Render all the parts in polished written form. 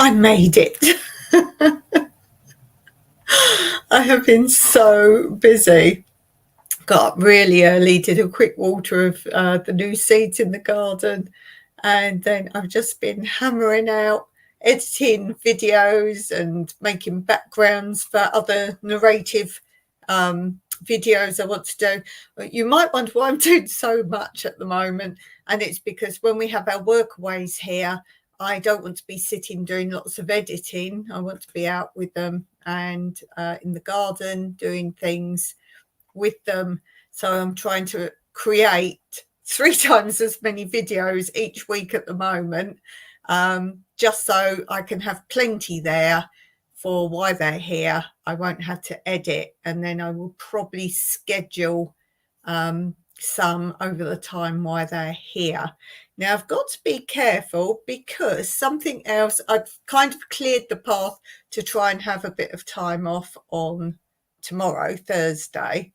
I made it. I have been so busy. Got up really early, did a quick water of the new seeds in the garden, and then I've just been hammering out editing videos and making backgrounds for other narrative videos I want to do. You might wonder why I'm doing so much at the moment, and it's because when we have our workaways here, I don't want to be sitting doing lots of editing. I want to be out with them and in the garden doing things with them. So I'm trying to create 3 times as many videos each week at the moment, just so I can have plenty there for why they're here. I won't have to edit, and then I will probably schedule some over the time while they're here. Now I've got to be careful because something else, I've kind of cleared the path to try and have a bit of time off on tomorrow, Thursday.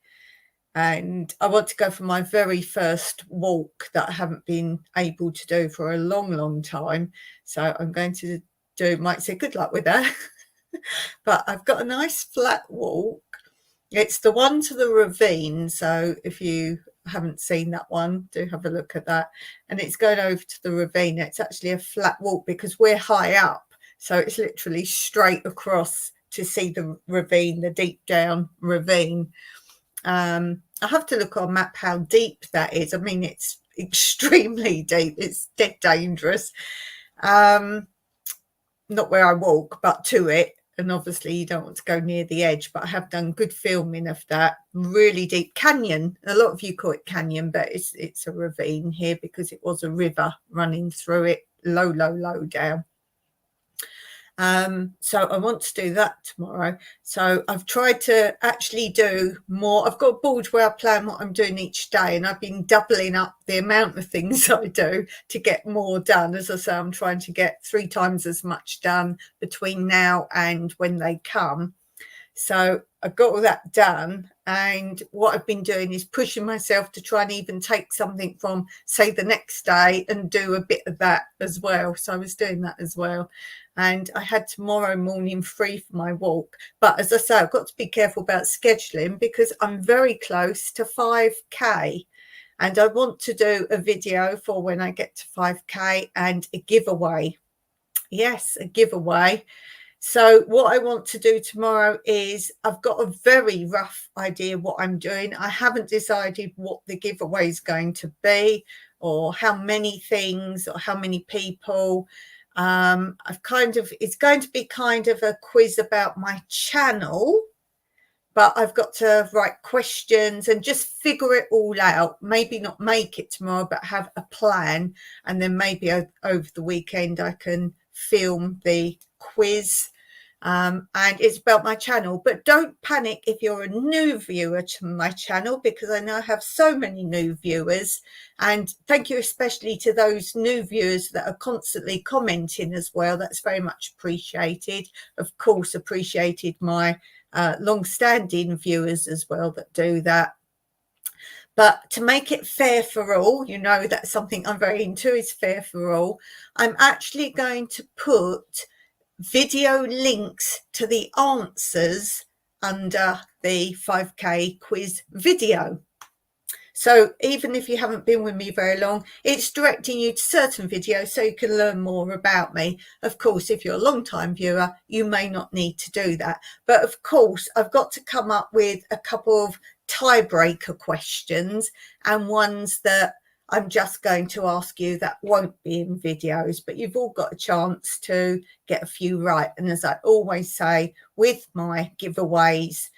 And I want to go for my very first walk that I haven't been able to do for a long, long time. So I'm going to might say good luck with that. But I've got a nice flat walk. It's the one to the ravine. So if you haven't seen that one, do have a look at that. And it's going over to the ravine. It's actually a flat walk because we're high up. So it's literally straight across to see the ravine, the deep down ravine. I have to look on a map how deep that is. I mean, it's extremely deep. It's dead dangerous. Not where I walk, but to it. And obviously you don't want to go near the edge, but I have done good filming of that. Really deep canyon. A lot of you call it canyon, but it's a ravine here because it was a river running through it, low, low, low down. So I want to do that tomorrow. So I've tried to actually do more. I've got a board where I plan what I'm doing each day, and I've been doubling up the amount of things I do to get more done. As I say, I'm trying to get 3 times as much done between now and when they come. So I've got all that done, and what I've been doing is pushing myself to try and even take something from, say, the next day and do a bit of that as well. So I was doing that as well. And I had tomorrow morning free for my walk. But as I say, I've got to be careful about scheduling because I'm very close to 5K. And I want to do a video for when I get to 5K and a giveaway. Yes, a giveaway. So what I want to do tomorrow is I've got a very rough idea what I'm doing. I haven't decided what the giveaway is going to be or how many things or how many people. It's going to be kind of a quiz about my channel, but I've got to write questions and just figure it all out. Maybe not make it tomorrow, but have a plan. And then maybe over the weekend I can film the quiz. And it's about my channel. But don't panic if you're a new viewer to my channel, because I now have so many new viewers. And thank you especially to those new viewers that are constantly commenting as well. That's very much appreciated. Of course, appreciated my long-standing viewers as well that do that. But to make it fair for all, you know, that's something I'm very into, is fair for all. I'm actually going to put video links to the answers under the 5K quiz video. So even if you haven't been with me very long, it's directing you to certain videos so you can learn more about me. Of course, if you're a long-time viewer, you may not need to do that. But of course, I've got to come up with a couple of tiebreaker questions and ones that I'm just going to ask you that won't be in videos, but you've all got a chance to get a few right. And as I always say with my giveaways,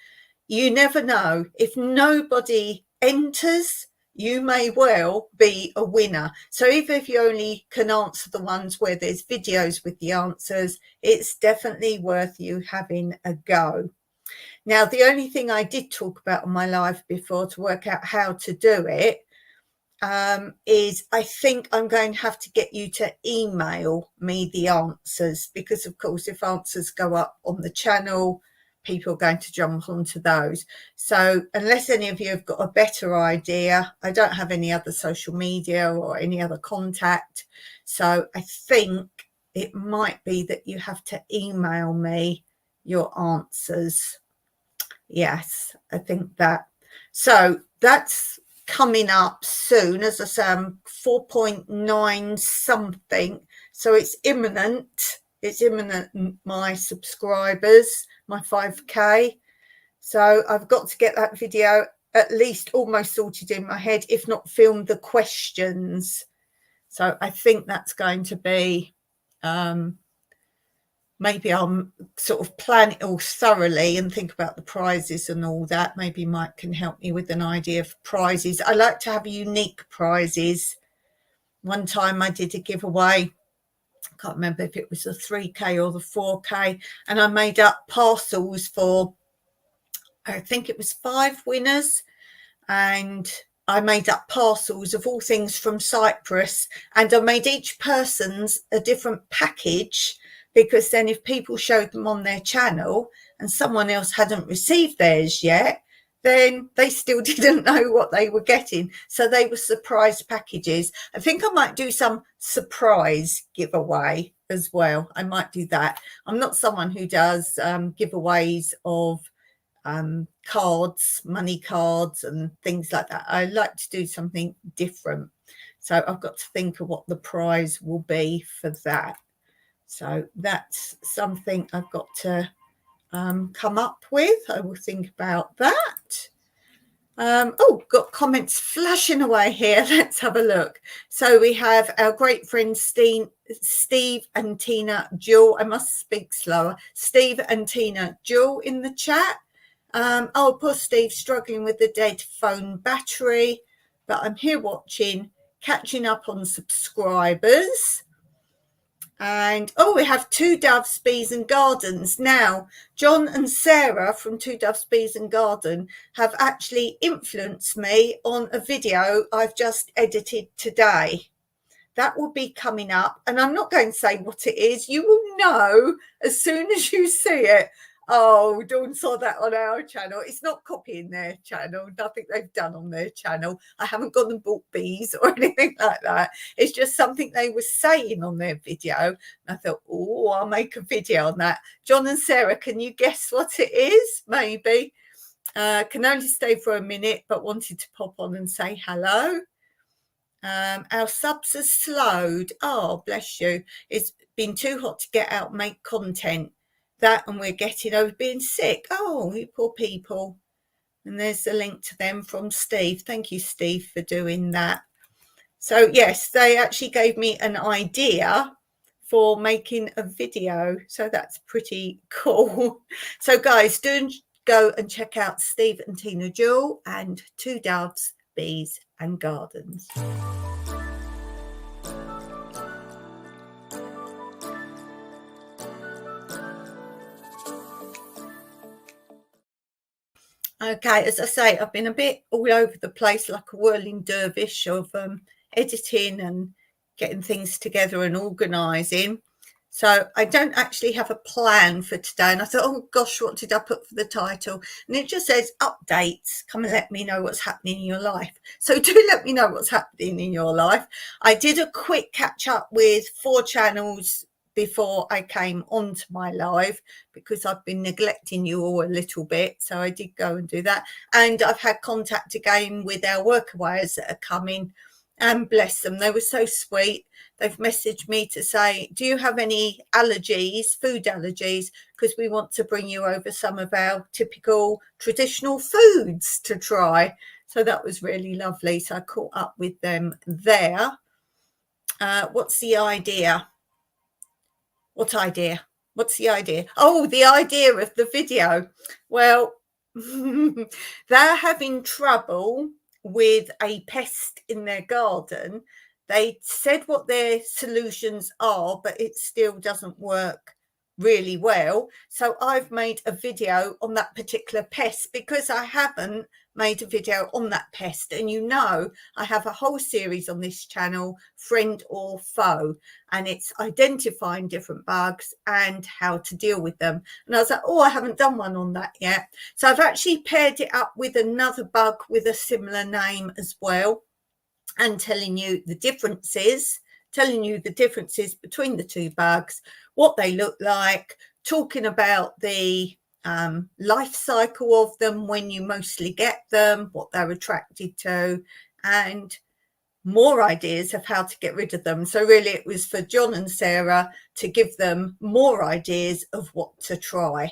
you never know. If nobody enters, you may well be a winner. So even if you only can answer the ones where there's videos with the answers, it's definitely worth you having a go. Now, the only thing I did talk about on my live before to work out how to do it is I think I'm going to have to get you to email me the answers, because of course if answers go up on the channel, people are going to jump onto those. So unless any of you have got a better idea, I don't have any other social media or any other contact. So I think it might be that you have to email me your answers. Yes, I think that. So that's coming up soon. As I say, I'm 4.9 something. So it's imminent. It's imminent, my subscribers, my 5K. So I've got to get that video at least almost sorted in my head, if not film the questions. So I think that's going to be, maybe I'll sort of plan it all thoroughly and think about the prizes and all that. Maybe Mike can help me with an idea of prizes. I like to have unique prizes. One time I did a giveaway. I can't remember if it was the 3K or the 4K. And I made up parcels for, I think it was 5 winners. And I made up parcels of all things from Cyprus. And I made each person's a different package, because then if people showed them on their channel and someone else hadn't received theirs yet, then they still didn't know what they were getting. So they were surprise packages. I think I might do some surprise giveaway as well. I might do that. I'm not someone who does giveaways of cards, money cards and things like that. I like to do something different. So I've got to think of what the prize will be for that. So that's something I've got to come up with. I will think about that. Oh, got comments flashing away here. Let's have a look. So we have our great friends Steve and Tina Jewel. I must speak slower. Steve and Tina Jewel in the chat. Oh, poor Steve, struggling with the dead phone battery. But I'm here watching, catching up on subscribers. And oh, we have Two Doves, Bees and Gardens. Now, John and Sarah from Two Doves, Bees and Garden have actually influenced me on a video I've just edited today. That will be coming up. And I'm not going to say what it is. You will know as soon as you see it. Oh, Dawn saw that on our channel. It's not copying their channel. Nothing they've done on their channel. I haven't gone and bought bees or anything like that. It's just something they were saying on their video. And I thought, oh, I'll make a video on that. John and Sarah, can you guess what it is? Maybe. Can only stay for a minute, but wanted to pop on and say hello. Our subs are slowed. Oh, bless you. It's been too hot to get out and make content. That, and we're getting over being sick. Oh, you poor people. And there's the link to them from Steve. Thank you, Steve, for doing that. So yes, they actually gave me an idea for making a video. So that's pretty cool. So guys, do go and check out Steve and Tina Jewel and Two Doves, Bees and Gardens. Okay, as I say, I've been a bit all over the place like a whirling dervish of editing and getting things together and organising. So I don't actually have a plan for today. And I thought, oh gosh, what did I put for the title? And it just says updates. Come and let me know what's happening in your life. So do let me know what's happening in your life. I did a quick catch up with 4 channels before I came onto my live, because I've been neglecting you all a little bit. So I did go and do that. And I've had contact again with our workawayers that are coming, and bless them, they were so sweet. They've messaged me to say, do you have any allergies, food allergies? Because we want to bring you over some of our typical traditional foods to try. So that was really lovely. So I caught up with them there. What's the idea? What idea? What's the idea? Oh, the idea of the video. Well, they're having trouble with a pest in their garden. They said what their solutions are, but it still doesn't work really well. So I've made a video on that particular pest, because I haven't made a video on that pest. And you know, I have a whole series on this channel, Friend or Foe, and it's identifying different bugs and how to deal with them. And I was like, oh, I haven't done one on that yet. So I've actually paired it up with another bug with a similar name as well, and telling you the differences telling you the differences between the two bugs, what they look like, talking about the life cycle of them, when you mostly get them, what they're attracted to, and more ideas of how to get rid of them. So really it was for John and Sarah to give them more ideas of what to try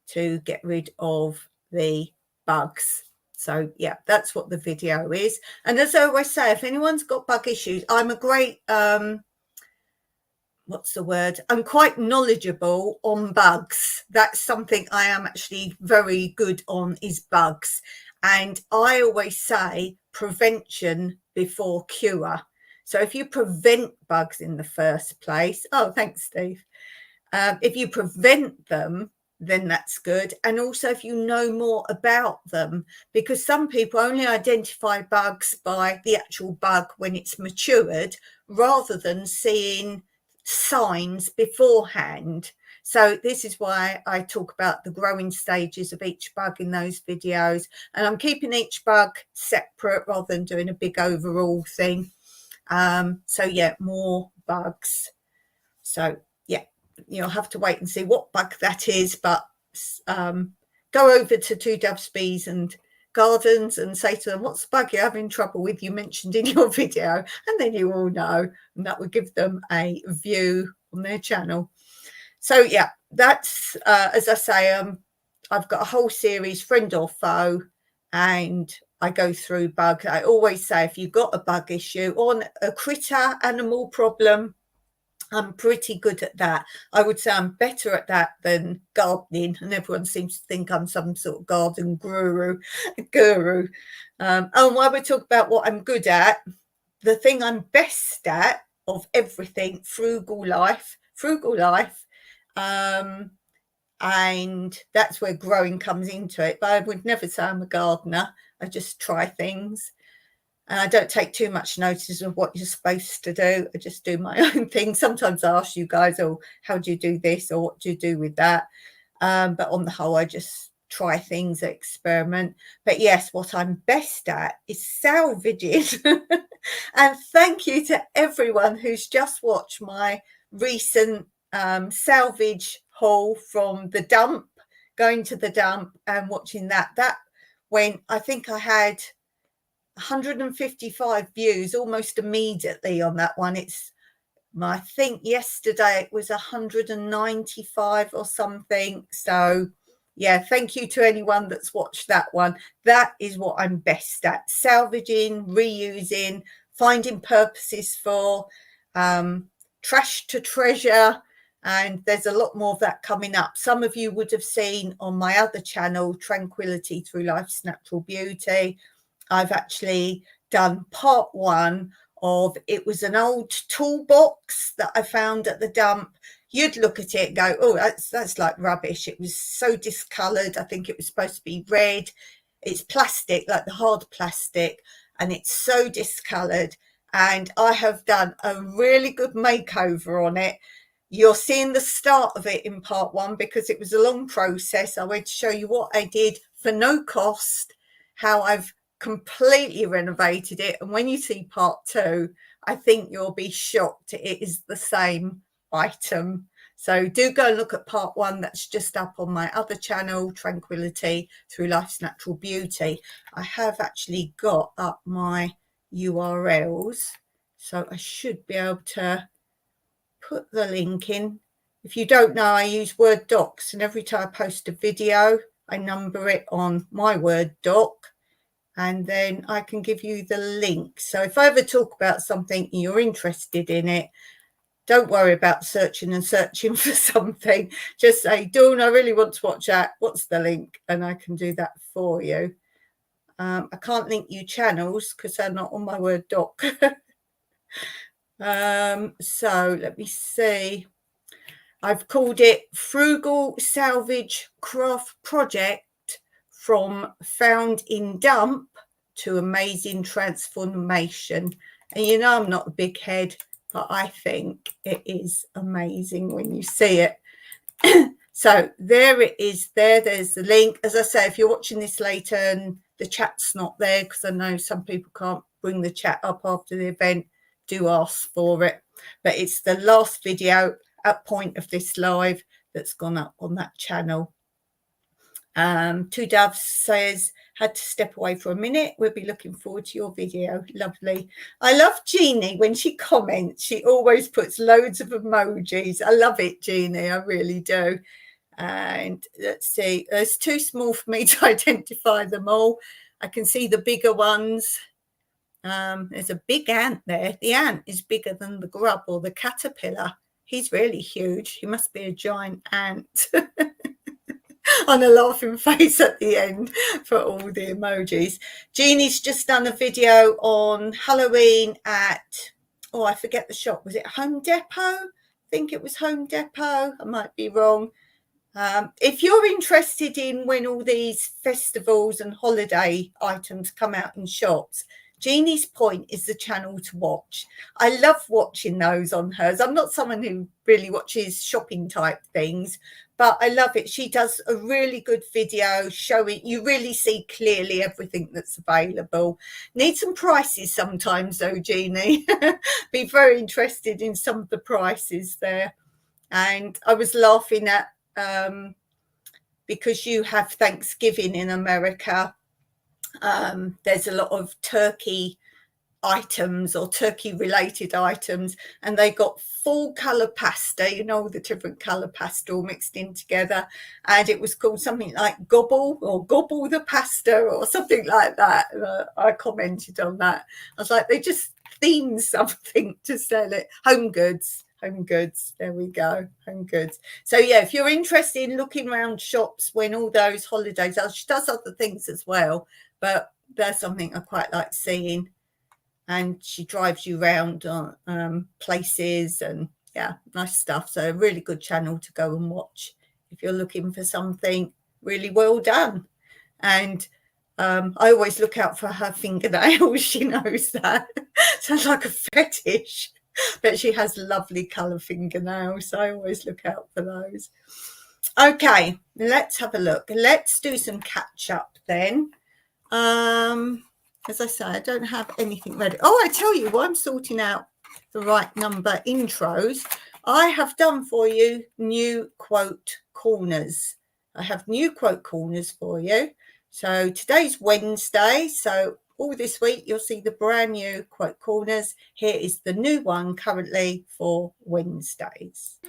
to get rid of the bugs. So yeah, that's what the video is. And as I always say, if anyone's got bug issues, I'm a great what's the word? I'm quite knowledgeable on bugs. That's something I am actually very good on, is bugs. And I always say prevention before cure. So if you prevent bugs in the first place, oh, thanks, Steve. If you prevent them, then that's good. And also if you know more about them, because some people only identify bugs by the actual bug when it's matured, rather than seeing signs beforehand. So this is why I talk about the growing stages of each bug in those videos, and I'm keeping each bug separate rather than doing a big overall thing. So yeah, more bugs. So yeah, you'll have to wait and see what bug that is, but go over to Two Doves Bees and Gardens and say to them, what's the bug you're having trouble with, you mentioned in your video, and then you all know, and that will give them a view on their channel. So yeah, that's as I say, I've got a whole series, Friend or Foe, and I go through bugs. I always say, if you've got a bug issue or a critter animal problem, I'm pretty good at that. I would say I'm better at that than gardening, and everyone seems to think I'm some sort of garden guru. And while we talk about what I'm good at, the thing I'm best at of everything, frugal life. And that's where growing comes into it. But I would never say I'm a gardener. I just try things. And I don't take too much notice of what you're supposed to do. I just do my own thing. Sometimes I ask you guys, oh, how do you do this, or what do you do with that? But on the whole, I just try things, experiment. But yes, what I'm best at is salvaging. And thank you to everyone who's just watched my recent salvage haul from the dump, going to the dump and watching that. That went, I think I had 155 views almost immediately on that one. I think yesterday it was 195 or something. So yeah, thank you to anyone that's watched that one. That is what I'm best at: salvaging, reusing, finding purposes for, trash to treasure. And there's a lot more of that coming up. Some of you would have seen on my other channel, Tranquility Through Life's Natural Beauty, I've actually done part one of, it was an old toolbox that I found at the dump. You'd look at it and go, oh, that's like rubbish. It was so discoloured. I think it was supposed to be red. It's plastic, like the hard plastic, and it's so discoloured. And I have done a really good makeover on it. You're seeing the start of it in part one because it was a long process. I went to show you what I did for no cost, how I've completely renovated it. And when you see part two, I think you'll be shocked. It is the same item. So do go and look at part one. That's just up on my other channel, Tranquility Through Life's Natural Beauty. I have actually got up my URLs, so I should be able to put the link in. If you don't know, I use Word docs, and every time I post a video, I number it on my Word doc, and then I can give you the link. So if I ever talk about something and you're interested in it, don't worry about searching for something. Just say, Dawn, I really want to watch that. What's the link? And I can do that for you. I can't link you channels because they're not on my Word doc. So let me see. I've called it Frugal Salvage Craft Project, from found in dump to amazing transformation. And you know, I'm not a big head, but I think it is amazing when you see it. So there it is. There's the link. As I say, if you're watching this later and the chat's not there, because I know some people can't bring the chat up after the event, do ask for it. But it's the last video at point of this live that's gone up on that channel. Two Doves says, had to step away for a minute. We'll be looking forward to your video. Lovely. I love Jeannie when she comments. She always puts loads of emojis. I love it, Jeannie. I really do. And let's see. It's too small for me to identify them all. I can see the bigger ones. There's a big ant there. The ant is bigger than the grub or the caterpillar. He's really huge. He must be a giant ant. On a laughing face at the end for all the emojis. Jeannie's just done a video on Halloween at, oh, I forget the shop. Was it Home Depot? I think it was Home Depot. I might be wrong. If you're interested in when all these festivals and holiday items come out in shops, Jeannie's Point is the channel to watch. I love watching those on hers. I'm not someone who really watches shopping type things, but I love it. She does a really good video showing, you really see clearly everything that's available. Need some prices sometimes though, Jeannie. Be very interested in some of the prices there. And I was laughing at, because you have Thanksgiving in America, there's a lot of turkey items or turkey related items, and they got full color pasta, you know, the different color pasta all mixed in together, and it was called something like Gobble or Gobble the Pasta or something like that. I commented on that. I was like, they just themed something to sell it. Home goods, there we go, Home Goods. So yeah, if you're interested in looking around shops when all those holidays are, she does other things as well, but there's something I quite like seeing. And she drives you around on places, and yeah, nice stuff. So a really good channel to go and watch if you're looking for something really well done. And I always look out for her fingernails. She knows that. Sounds like a fetish, but she has lovely colour fingernails, so I always look out for those. Okay, let's have a look. Let's do some catch up then. As I say, I don't have anything ready. Oh, I tell you, while I'm sorting out the right number intros, I have done for you new quote corners. I have new quote corners for you. So today's Wednesday, so all this week you'll see the brand new quote corners. Here is the new one currently for Wednesdays.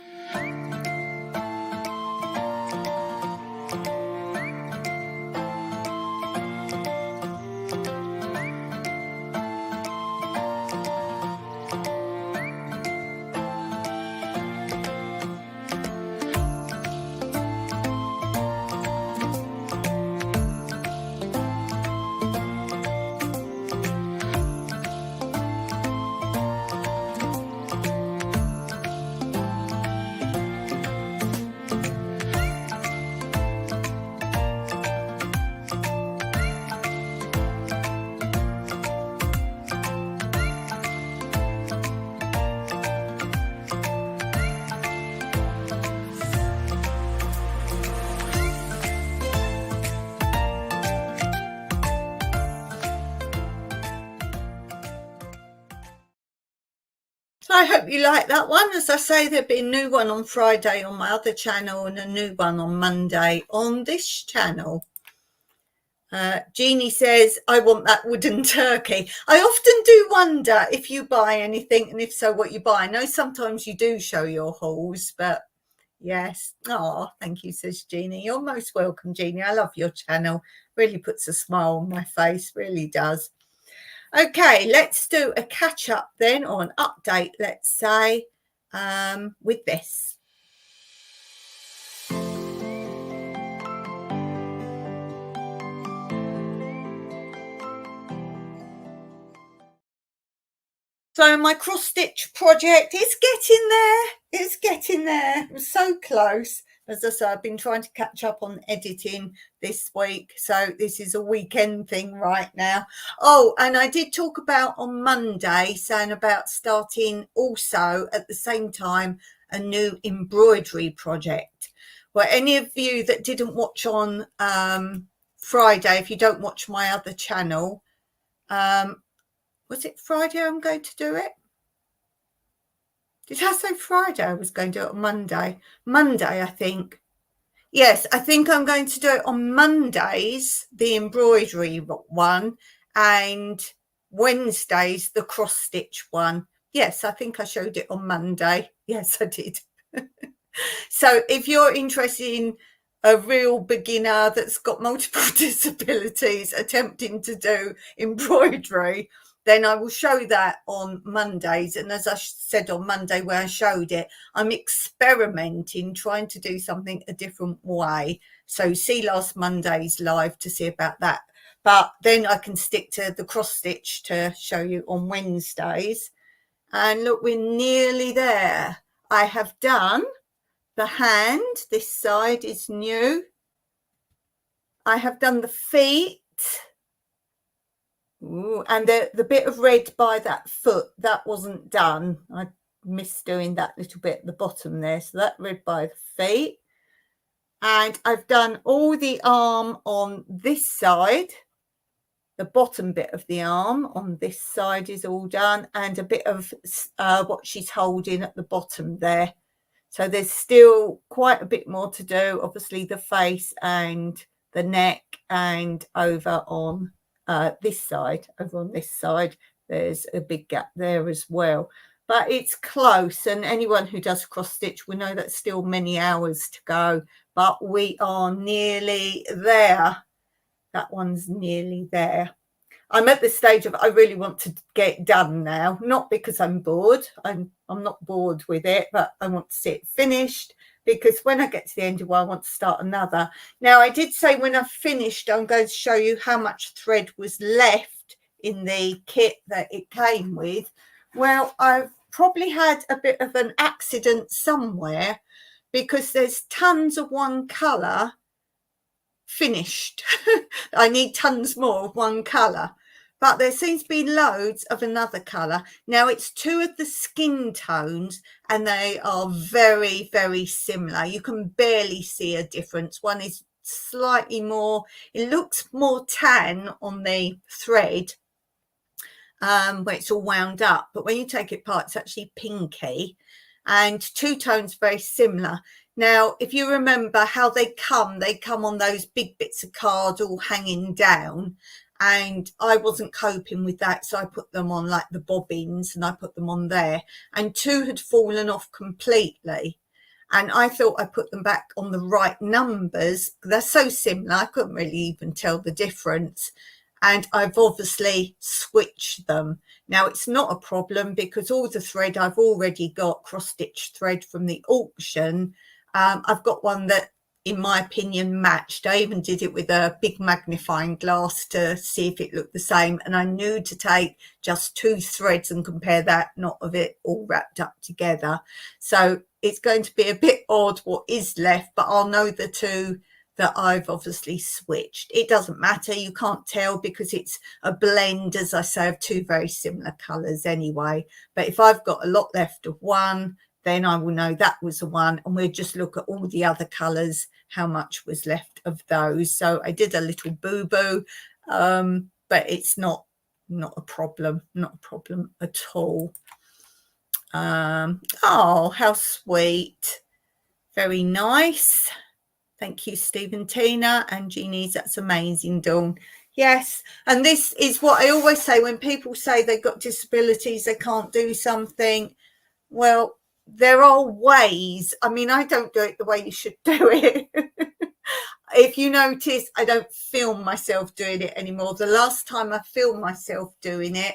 I hope you like that one. As I say, there'll be a new one on Friday on my other channel and a new one on Monday on this channel. Jeannie says, I want that wooden turkey. I often do wonder if you buy anything, and if so, what you buy. I know sometimes you do show your hauls, but yes. Oh, thank you, says Jeannie. You're most welcome, Jeannie. I love your channel. Really puts a smile on my face, really does. Okay, let's do a catch up then, or an update, let's say, with this. So my cross stitch project is getting there. It's getting there. I'm so close. As I say, I've been trying to catch up on editing this week. So this is a weekend thing right now. Oh, and I did talk about on Monday, saying about starting also at the same time a new embroidery project. Well, any of you that didn't watch on Friday, if you don't watch my other channel, was it Friday I'm going to do it? Did I say Friday? I was going to do it on Monday. Monday, I think. Yes, I think I'm going to do it on Mondays, the embroidery one, and Wednesdays, the cross stitch one. Yes, I think I showed it on Monday. Yes, I did. So if you're interested in a real beginner that's got multiple disabilities attempting to do embroidery, then I will show that on Mondays. And as I said on Monday where I showed it, I'm experimenting, trying to do something a different way. So see last Monday's live to see about that. But then I can stick to the cross stitch to show you on Wednesdays. And look, we're nearly there. I have done the hand. This side is new. I have done the feet. Ooh, and the bit of red by that foot, that wasn't done. I missed doing that little bit at the bottom there. So that red by the feet. And I've done all the arm on this side. The bottom bit of the arm on this side is all done. And a bit of what she's holding at the bottom there. So there's still quite a bit more to do. Obviously the face and the neck, and over on this side, there's a big gap there as well. But it's close, and anyone who does cross stitch will know that's still many hours to go, but we are nearly there. That one's nearly there. I'm at the stage of I really want to get it done now, not because I'm bored. I'm not bored with it, but I want to see it finished, because when I get to the end of one, I want to start another. Now, I did say when I've finished, I'm going to show you how much thread was left in the kit that it came with. Well, I've probably had a bit of an accident somewhere, because there's tons of one colour finished. I need tons more of one colour, but there seems to be loads of another colour. Now it's two of the skin tones, and they are very, very similar. You can barely see a difference. One is slightly more, it looks more tan on the thread where it's all wound up, but when you take it apart, it's actually pinky, and two tones very similar. Now, if you remember how they come on those big bits of card all hanging down, and I wasn't coping with that, so I put them on like the bobbins, and I put them on there, and two had fallen off completely, and I thought I put them back on the right numbers. They're so similar, I couldn't really even tell the difference, and I've obviously switched them. Now, it's not a problem because all the thread I've already got cross-stitch thread from the auction. I've got one that, in my opinion, matched. I even did it with a big magnifying glass to see if it looked the same. And I knew to take just two threads and compare that, not of it all wrapped up together. So it's going to be a bit odd what is left, but I'll know the two that I've obviously switched. It doesn't matter. You can't tell because it's a blend, as I say, of two very similar colours anyway. But if I've got a lot left of one, then I will know that was the one, and we'll just look at all the other colours, how much was left of those. So I did a little boo-boo, but it's not a problem, not a problem at all. Oh, how sweet. Very nice. Thank you, Stephen, Tina, and Jeannie's. That's amazing, Dawn. Yes, and this is what I always say when people say they've got disabilities, they can't do something. Well, there are ways. I mean, I don't do it the way you should do it. If you notice, I don't film myself doing it anymore. The last time I filmed myself doing it,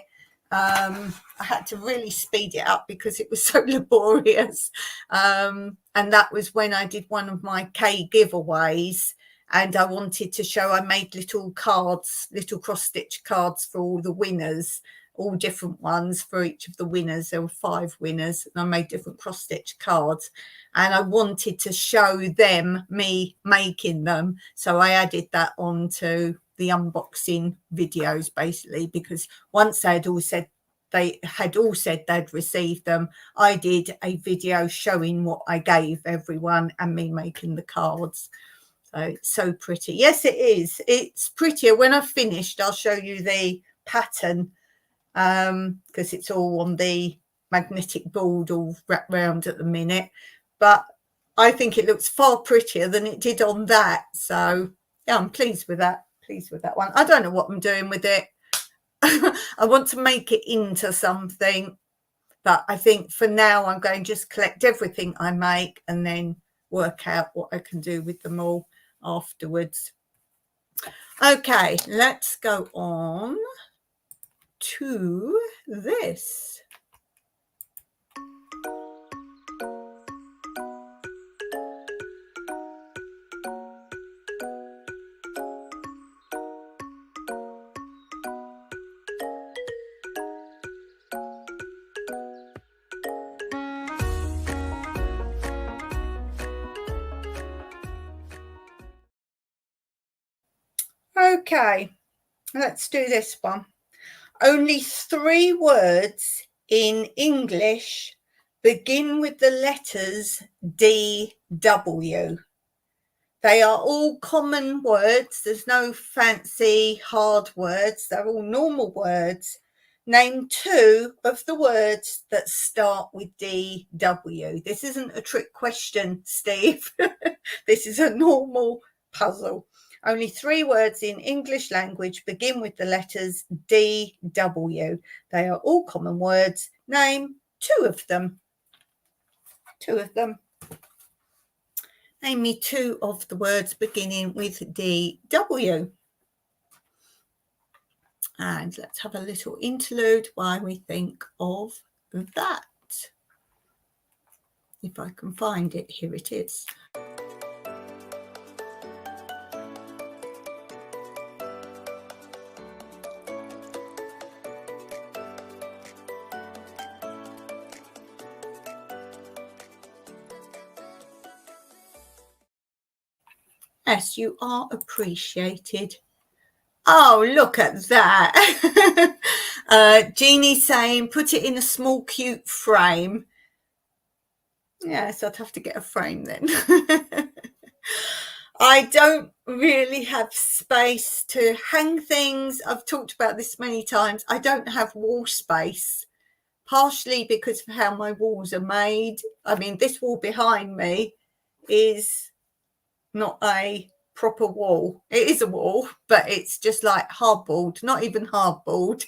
I had to really speed it up because it was so laborious. And that was when I did one of my K giveaways, and I wanted to show, I made little cards, little cross-stitch cards for all the winners, all different ones for each of the winners. There were 5 winners, and I made different cross-stitch cards, and I wanted to show them me making them. So I added that onto the unboxing videos, basically, because once they had all said they'd received them, I did a video showing what I gave everyone and me making the cards. So it's so pretty. Yes, it is. It's prettier. When I've finished, I'll show you the pattern, because it's all on the magnetic board all wrapped round at the minute, but I think it looks far prettier than it did on that. So yeah, I'm pleased with that. Pleased with that one. I don't know what I'm doing with it. I want to make it into something, but I think for now I'm going to just collect everything I make and then work out what I can do with them all afterwards. Okay, let's go on to this. Okay, let's do this one. Only 3 words in English begin with the letters DW. They are all common words. There's no fancy hard words. They're all normal words. Name 2 of the words that start with DW. This isn't a trick question, Steve. This is a normal puzzle. Only 3 words in English language begin with the letters DW. They are all common words. Name 2 of them. 2 of them. Name me 2 of the words beginning with DW. And let's have a little interlude while we think of that. If I can find it, here it is. Yes, you are appreciated. Oh, look at that. Jeannie saying, put it in a small, cute frame. Yes, I'd have to get a frame then. I don't really have space to hang things. I've talked about this many times. I don't have wall space, partially because of how my walls are made. I mean, this wall behind me is not a proper wall. It is a wall, but it's just like hardboard, not even hardboard.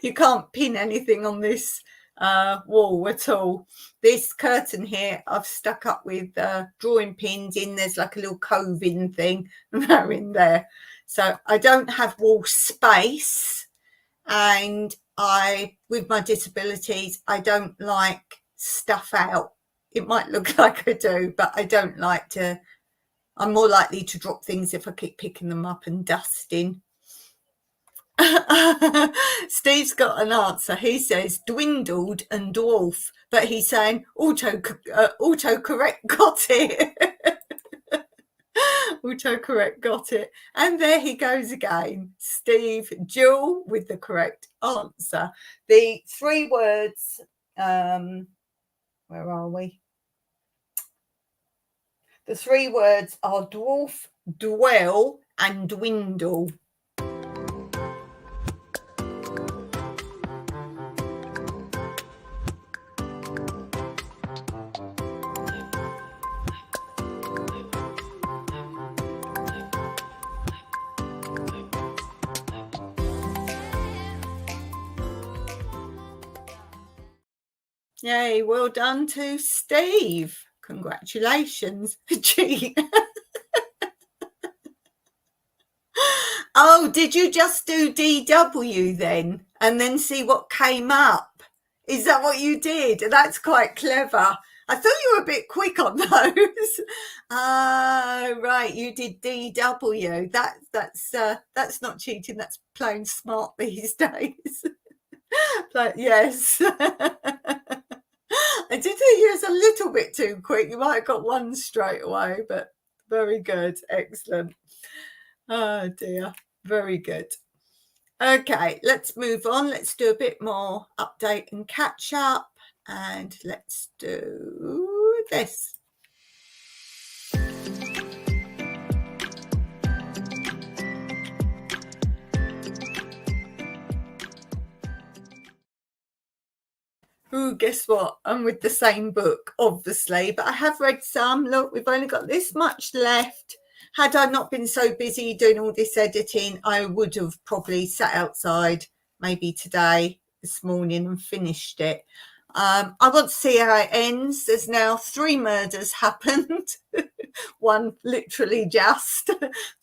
You can't pin anything on this wall at all. This curtain here I've stuck up with drawing pins in. There's like a little coving thing they're in there. So I don't have wall space, and with my disabilities, I don't like stuff out. It might look like I do, but I don't like to. I'm more likely to drop things if I keep picking them up and dusting. Steve's got an answer. He says dwindled and dwarf, but he's saying autocorrect got it. Autocorrect got it. And there he goes again. Steve Jewel with the correct answer. The 3 words, where are we? The 3 words are dwarf, dwell, and dwindle. Yay, well done to Steve. Congratulations. Gee. Oh, did you just do DW then and then see what came up? Is that what you did? That's quite clever. I thought you were a bit quick on those. Right, you did DW. That's not cheating. That's playing smart these days. But yes. I did think you was a little bit too quick. You might have got 1 straight away, but very good. Excellent. Oh dear. Very good. Okay, let's move on. Let's do a bit more update and catch up. And let's do this. Ooh, guess what? I'm with the same book, obviously, but I have read some. Look, we've only got this much left. Had I not been so busy doing all this editing, I would have probably sat outside maybe today, this morning, and finished it. I want to see how it ends. There's now 3 murders happened. One literally just.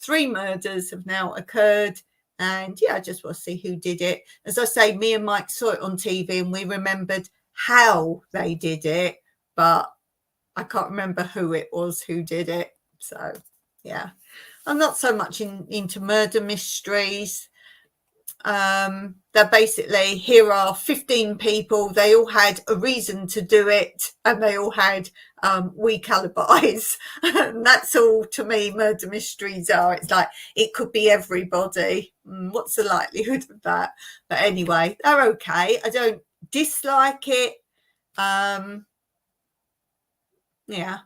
3 murders have now occurred. And yeah, I just want to see who did it. As I say, me and Mike saw it on TV and we remembered how they did it, but I can't remember who it was who did it. So yeah, I'm not so much into murder mysteries. They're basically, here are 15 people, they all had a reason to do it, and they all had weak alibis. And that's all to me murder mysteries are. It's like it could be everybody. What's the likelihood of that? But anyway, they're okay. I don't dislike it. Yeah.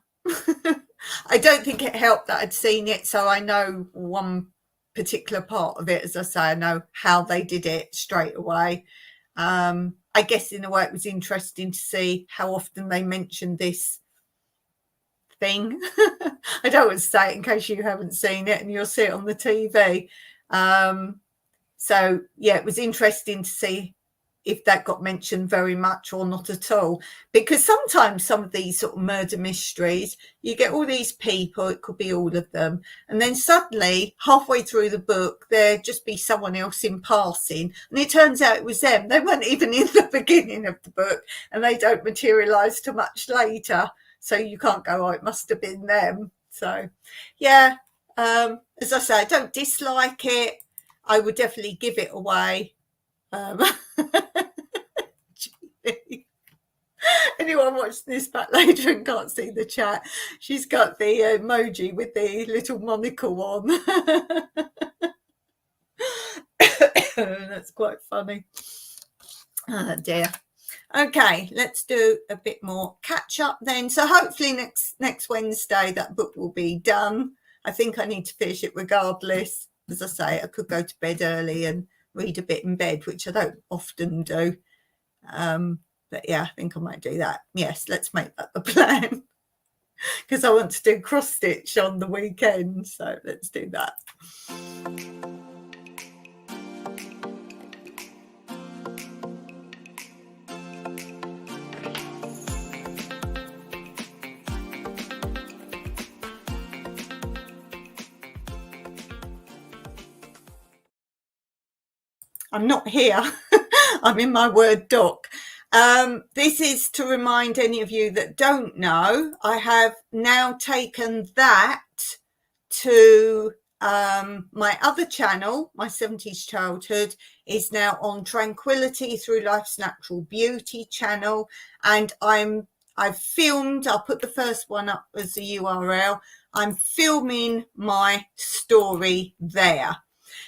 I don't think it helped that I'd seen it, so I know one particular part of it. As I say, I know how they did it straight away. I guess in a way it was interesting to see how often they mentioned this thing. I don't want to say it in case you haven't seen it and you'll see it on the TV. So yeah, it was interesting to see if that got mentioned very much or not at all, because sometimes some of these sort of murder mysteries, you get all these people, it could be all of them, and then suddenly halfway through the book there just be someone else in passing, and it turns out it was them. They weren't even in the beginning of the book, and they don't materialize till much later, so you can't go, oh, it must have been them. So yeah, as I say, I don't dislike it. I would definitely give it away. Anyone watching this back later and can't see the chat, she's got the emoji with the little monocle on. That's quite funny. Oh dear. Okay, let's do a bit more catch up then. So hopefully next Wednesday that book will be done. I think I need to finish it regardless. As I say, I could go to bed early and read a bit in bed, which I don't often do. But yeah, I think I might do that. Yes, let's make that the plan, because I want to do cross stitch on the weekend. So let's do that. I'm not here. I'm in my Word doc. This is to remind any of you that don't know, I have now taken that to my other channel. My 70s Childhood is now on Tranquility Through Life's Natural Beauty channel, and I've filmed, I'll put the first one up as a URL. I'm filming my story there.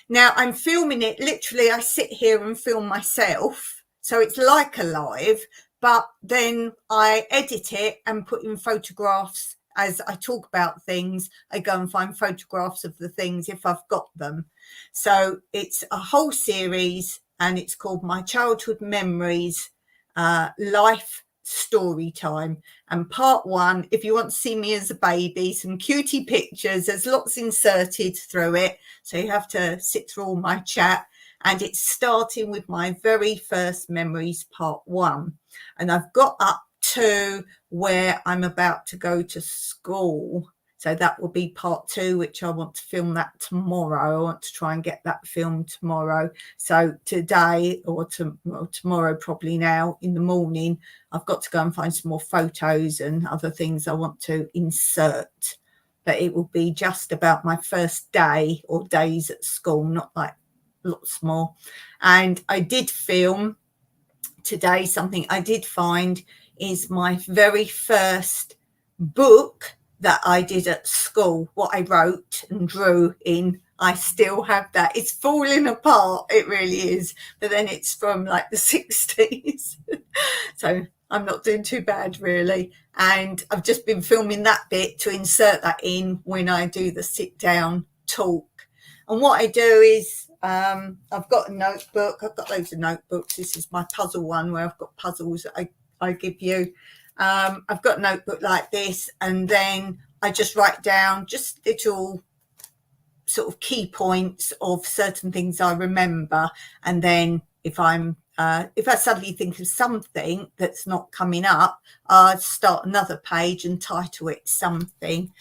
Now I'm filming it, literally I sit here and film myself, so it's like alive, but then I edit it and put in photographs as I talk about things. I go and find photographs of the things if I've got them. So it's a whole series, and it's called My Childhood Memories, Life Story Time. And part 1, if you want to see me as a baby, some cutie pictures, there's lots inserted through it, so you have to sit through all my chat. And it's starting with my very first memories, part 1, and I've got up to where I'm about to go to school. So that will be part 2, which I want to film that tomorrow. I want to try and get that filmed tomorrow. So today or tomorrow, probably now in the morning, I've got to go and find some more photos and other things I want to insert. But it will be just about my first day or days at school, not like lots more. And I did film today, something I did find is my very first book that I did at school, what I wrote and drew in. I still have that. It's falling apart, it really is, but then it's from like the 60s. So I'm not doing too bad really, and I've just been filming that bit to insert that in when I do the sit down talk. And what I do is I've got a notebook. I've got loads of notebooks. This is my puzzle one where I've got puzzles that I I give you. I've got a notebook like this, and then I just write down just little sort of key points of certain things I remember, and then if I suddenly think of something that's not coming up, I'll start another page and title it something.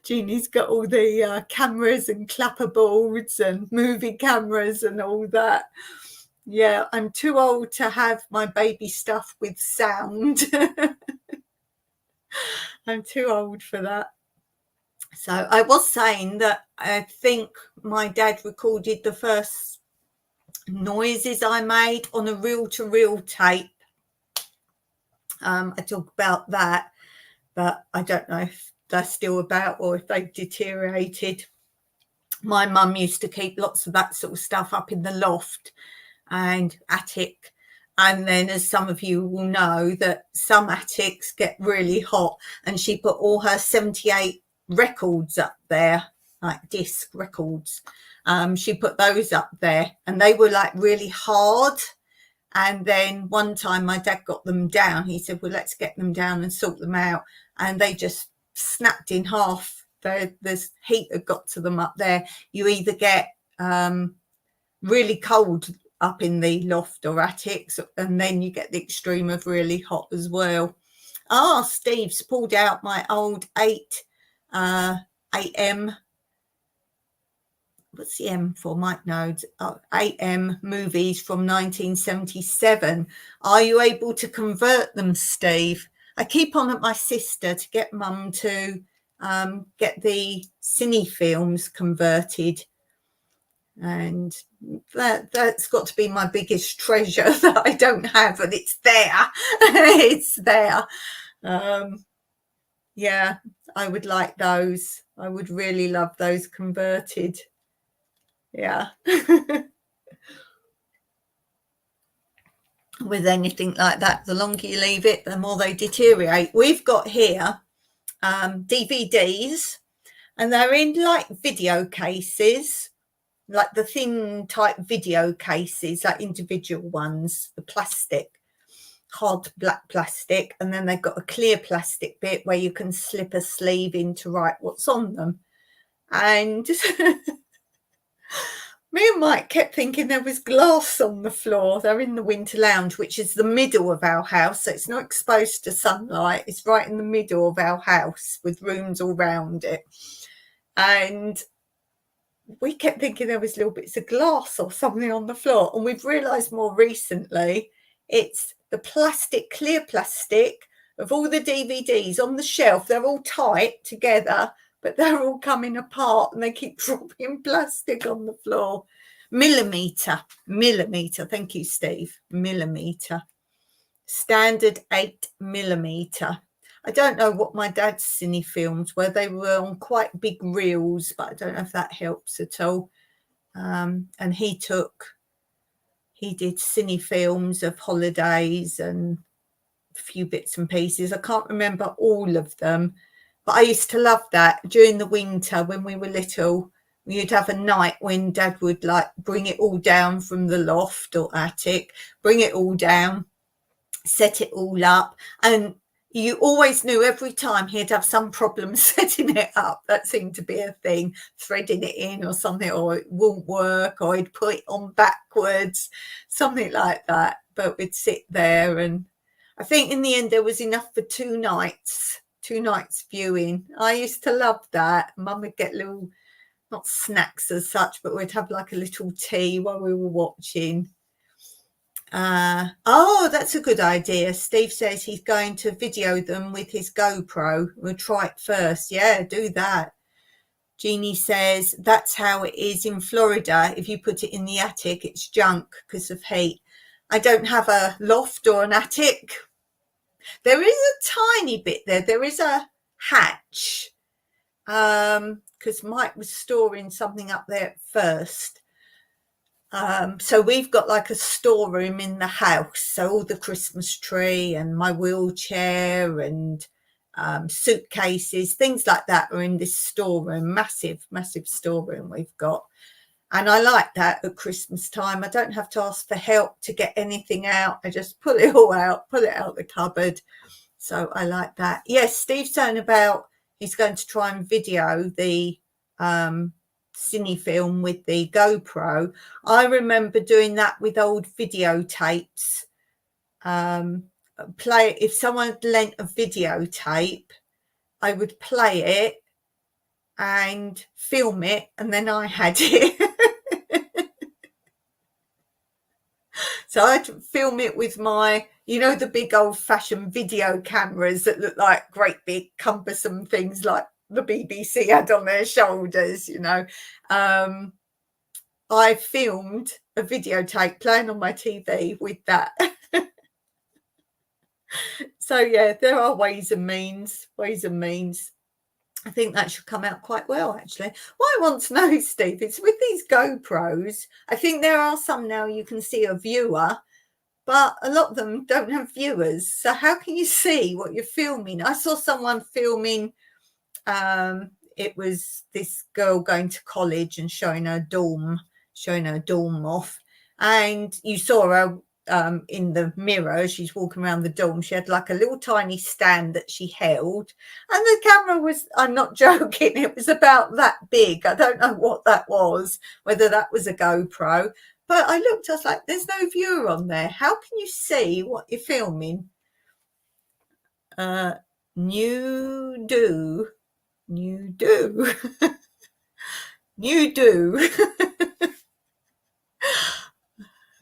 Jeannie's got all the cameras and clapperboards and movie cameras and all that. Yeah, I'm too old to have my baby stuff with sound. I'm too old for that. So I was saying that I think my dad recorded the first noises I made on a reel-to-reel tape. I talk about that, but I don't know if they're still about or if they've deteriorated. My mum used to keep lots of that sort of stuff up in the loft and attic. And then, as some of you will know, that some attics get really hot, and she put all her 78 records up there, like disc records. She put those up there, and they were like really hard. And then one time my dad got them down. He said, well, let's get them down and sort them out. And they just snapped in half. The heat had got to them up there. You either get really cold up in the loft or attics, and then you get the extreme of really hot as well. Steve's pulled out my old 8 AM. What's the M for? Mike knows. 8M movies from 1977. Are you able to convert them, Steve? I keep on at my sister to get mum to get the cine films converted. And that's got to be my biggest treasure that I don't have, and it's there. It's there. Yeah, I would like those. I would really love those converted. Yeah. With anything like that, the longer you leave it, the more they deteriorate. We've got here DVDs, and they're in like video cases, like the thin type video cases, like individual ones, the plastic, hard black plastic, and then they've got a clear plastic bit where you can slip a sleeve in to write what's on them. And me and Mike kept thinking there was glass on the floor. They're in the winter lounge, which is the middle of our house, so it's not exposed to sunlight. It's right in the middle of our house with rooms all round it. And we kept thinking there was little bits of glass or something on the floor. And we've realised more recently it's the plastic, clear plastic of all the DVDs on the shelf. They're all tight together, but they're all coming apart and they keep dropping plastic on the floor. Millimetre. Thank you, Steve. Millimetre. Standard 8mm. I don't know what my dad's cine films were. They were on quite big reels, but I don't know if that helps at all. And he did cine films of holidays and a few bits and pieces. I can't remember all of them, but I used to love that. During the winter when we were little, you'd have a night when Dad would like bring it all down from the loft or attic, bring it all down, set it all up, and you always knew every time he'd have some problem setting it up. That seemed to be a thing, threading it in or something, or it wouldn't work, or he'd put it on backwards, something like that. But we'd sit there, and I think in the end there was enough for 2 nights viewing. I used to love that. Mum would get little, not snacks as such, but we'd have like a little tea while we were watching. That's a good idea. Steve says he's going to video them with his GoPro. We'll try it first. Yeah, do that. Jeannie says that's how it is in Florida. If you put it in the attic, it's junk because of heat. I don't have a loft or an attic. There is a tiny bit there. There is a hatch because Mike was storing something up there at first. So we've got like a storeroom in the house. So all the Christmas tree and my wheelchair and suitcases, things like that are in this storeroom, massive storeroom we've got. And I like that at Christmas time. I don't have to ask for help to get anything out. I just pull it all out, pull it out the cupboard. So I like that. Yes, Steve's saying about he's going to try and video the cine film with the GoPro. I remember doing that with old videotapes. If someone had lent a videotape, I would play it and film it, and then I had it. So I'd film it with my, the big old-fashioned video cameras that look like great big cumbersome things like the BBC had on their shoulders, I filmed a videotape playing on my TV with that. So, yeah, there are ways and means. I think that should come out quite well, actually. What I want to know, Steve, is with these GoPros, I think there are some now you can see a viewer, but a lot of them don't have viewers. So how can you see what you're filming? I saw someone filming, it was this girl going to college and showing her dorm off. And you saw her in the mirror, she's walking around the dorm. She had like a little tiny stand that she held, and the camera was, I'm not joking, it was about that big. I don't know what that was, whether that was a GoPro, but I looked, I was like, there's no viewer on there. How can you see what you're filming? You do. You do.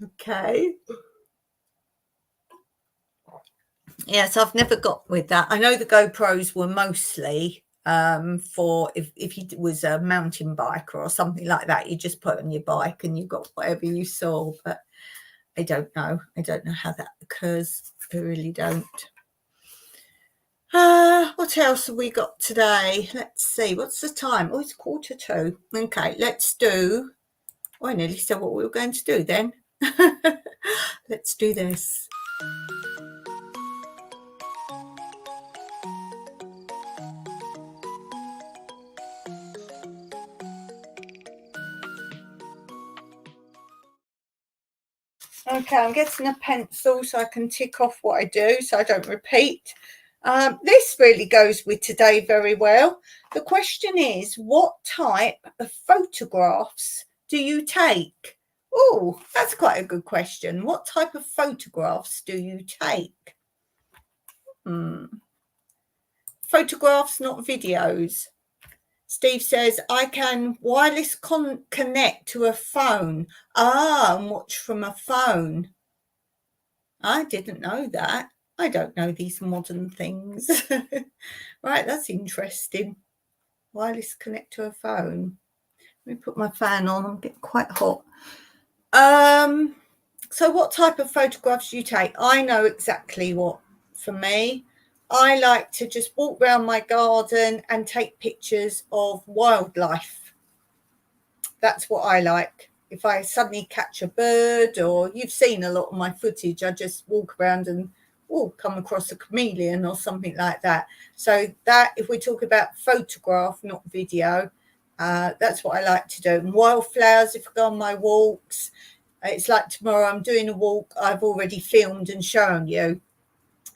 Okay. Yes, I've never got with that. I know the GoPros were mostly for if you was a mountain biker or something like that, you just put on your bike and you got whatever you saw. But I don't know. I don't know how that occurs. I really don't. What else have we got today? Let's see. What's the time? Oh, it's 1:45. Okay, let's do. Oh, I nearly said what we were going to do then. Let's do this. Okay, I'm getting a pencil so I can tick off what I do so I don't repeat. This really goes with today very well. The question is, what type of photographs do you take? Oh, that's quite a good question. What type of photographs do you take? Photographs, not videos. Steve says, I can wireless connect to a phone. And watch from a phone. I didn't know that. I don't know these modern things. Right, that's interesting. Wireless connect to a phone. Let me put my fan on. I'm getting quite hot. So what type of photographs do you take? I know exactly what, for me. I like to just walk around my garden and take pictures of wildlife. That's what I like. If I suddenly catch a bird, or you've seen a lot of my footage, I just walk around and come across a chameleon or something like that. So that, if we talk about photograph, not video, that's what I like to do. And wildflowers, if I go on my walks, it's like tomorrow I'm doing a walk I've already filmed and shown you.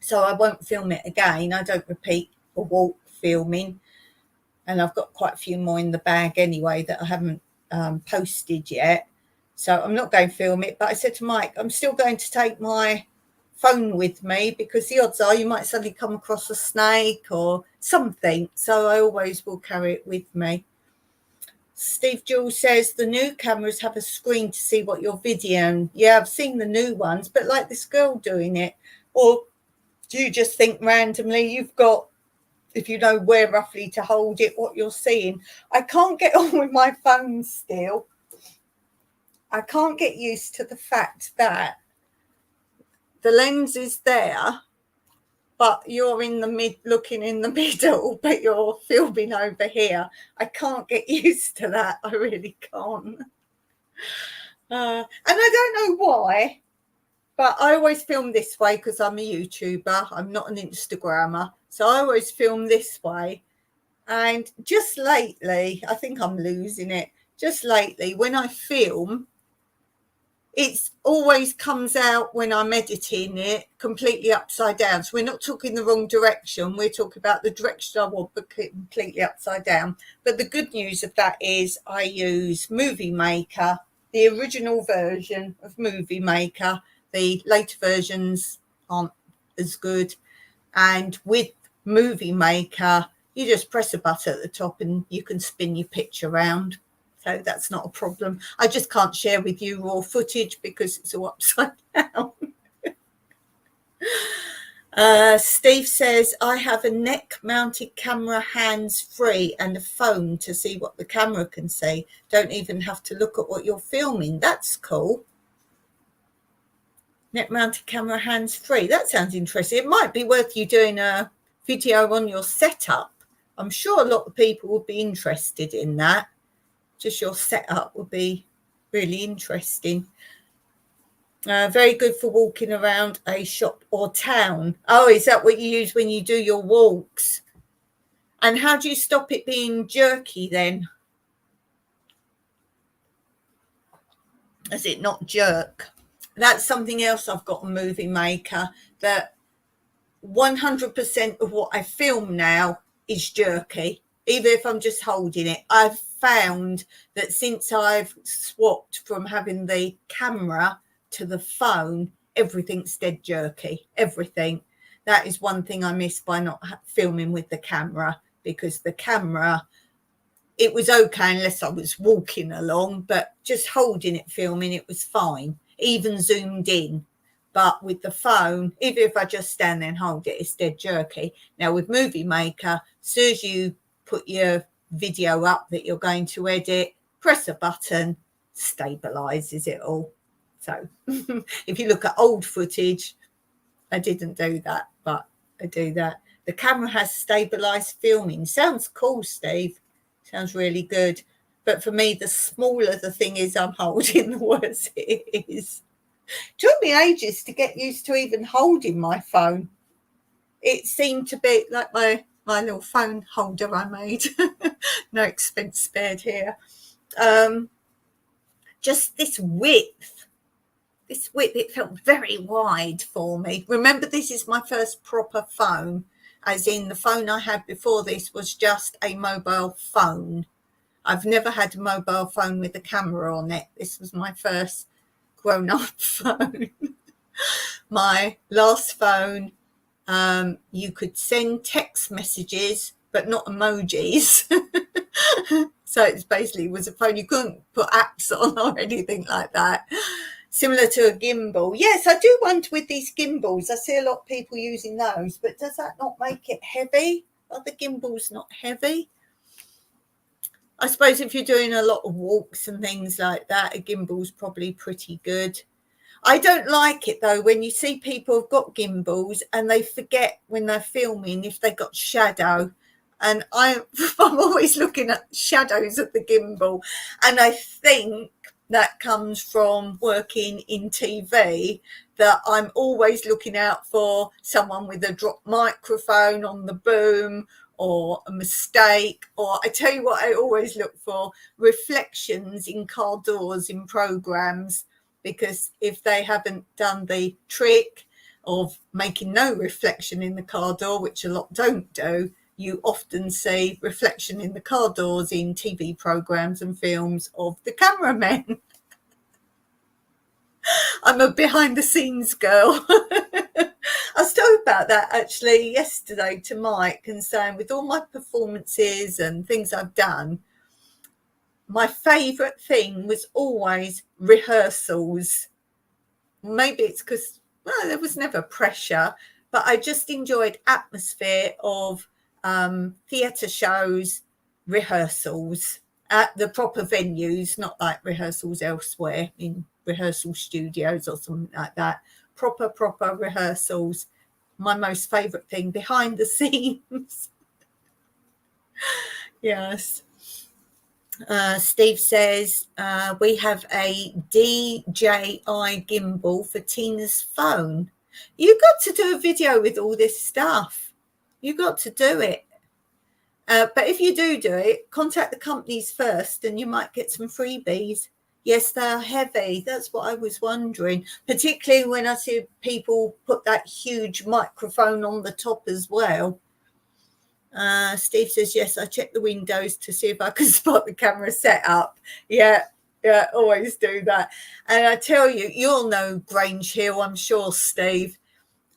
So I won't film it again. I don't repeat a walk filming. And I've got quite a few more in the bag anyway that I haven't posted yet. So I'm not going to film it. But I said to Mike, I'm still going to take my phone with me because the odds are you might suddenly come across a snake or something. So I always will carry it with me. Steve Jules says the new cameras have a screen to see what you're videoing. Yeah, I've seen the new ones, but like this girl doing it. Or do you just think randomly you've got, if you know where roughly to hold it, what you're seeing? I can't get on with my phone still. I can't get used to the fact that the lens is there, but you're in the looking in the middle, but you're filming over here. I can't get used to that. I really can't. And I don't know why, but I always film this way because I'm a YouTuber. I'm not an Instagrammer. So I always film this way. And just lately, I think I'm losing it. just lately, when I film, it always comes out when I'm editing it completely upside down. So we're not talking the wrong direction. We're talking about the direction I want, but completely upside down. But the good news of that is I use Movie Maker, the original version of Movie Maker. The later versions aren't as good. And with Movie Maker, you just press a button at the top and you can spin your picture around. So that's not a problem. I just can't share with you raw footage because it's all upside down. Steve says, I have a neck-mounted camera hands-free and a phone to see what the camera can see. Don't even have to look at what you're filming. That's cool. Neck-mounted camera hands-free. That sounds interesting. It might be worth you doing a video on your setup. I'm sure a lot of people would be interested in that. Just your setup would be really interesting. Very good for walking around a shop or town. Oh, is that what you use when you do your walks? And how do you stop it being jerky then? Does it not jerk? That's something else I've got on Movie Maker, that 100% of what I film now is jerky, even if I'm just holding it. I've found that since I've swapped from having the camera to the phone, everything's dead jerky. Everything. That is one thing I miss by not filming with the camera, because the camera, it was okay unless I was walking along, but just holding it, filming, it was fine, even zoomed in. But with the phone, even if I just stand there and hold it, it's dead jerky. Now with Movie Maker, as soon as you put your video up that you're going to edit, press a button, stabilizes it all. So if you look at old footage, I didn't do that, but I do that. The camera has stabilized filming. Sounds cool, Steve. Sounds really good. But for me, the smaller the thing is I'm holding, the worse it is. It took me ages to get used to even holding my phone. It seemed to be like my little phone holder I made. No expense spared here. Just this width, it felt very wide for me. Remember, this is my first proper phone, as in the phone I had before this was just a mobile phone. I've never had a mobile phone with a camera on it. This was my first grown-up phone. My last phone, you could send text messages, but not emojis. So it basically was a phone you couldn't put apps on or anything like that. Similar to a gimbal. Yes, I do wonder with these gimbals, I see a lot of people using those, but does that not make it heavy? Are the gimbals not heavy? I suppose if you're doing a lot of walks and things like that, a gimbal's probably pretty good. I don't like it though when you see people have got gimbals and they forget when they're filming if they got shadow. And I'm always looking at shadows of the gimbal, and I think that comes from working in TV, that I'm always looking out for someone with a drop microphone on the boom, or a mistake, or I tell you what I always look for, reflections in car doors in programs, because if they haven't done the trick of making no reflection in the car door, which a lot don't do, you often see reflection in the car doors in TV programs and films of the cameramen. I'm a behind the scenes girl. I was talking about that actually yesterday to Mike, and saying with all my performances and things I've done, my favourite thing was always rehearsals. Maybe it's because, well, there was never pressure, but I just enjoyed atmosphere of theatre shows, rehearsals at the proper venues, not like rehearsals elsewhere in rehearsal studios or something like that. Proper rehearsals. My most favourite thing, behind the scenes. Yes. Steve says, we have a DJI gimbal for Tina's phone. You got to do a video with all this stuff. You got to do it. But if you do it, contact the companies first and you might get some freebies. Yes, they're heavy. That's what I was wondering, particularly when I see people put that huge microphone on the top as well. Steve says, yes, I check the windows to see if I can spot the camera setup. Yeah, always do that. And I tell you, you'll know Grange Hill, I'm sure, Steve.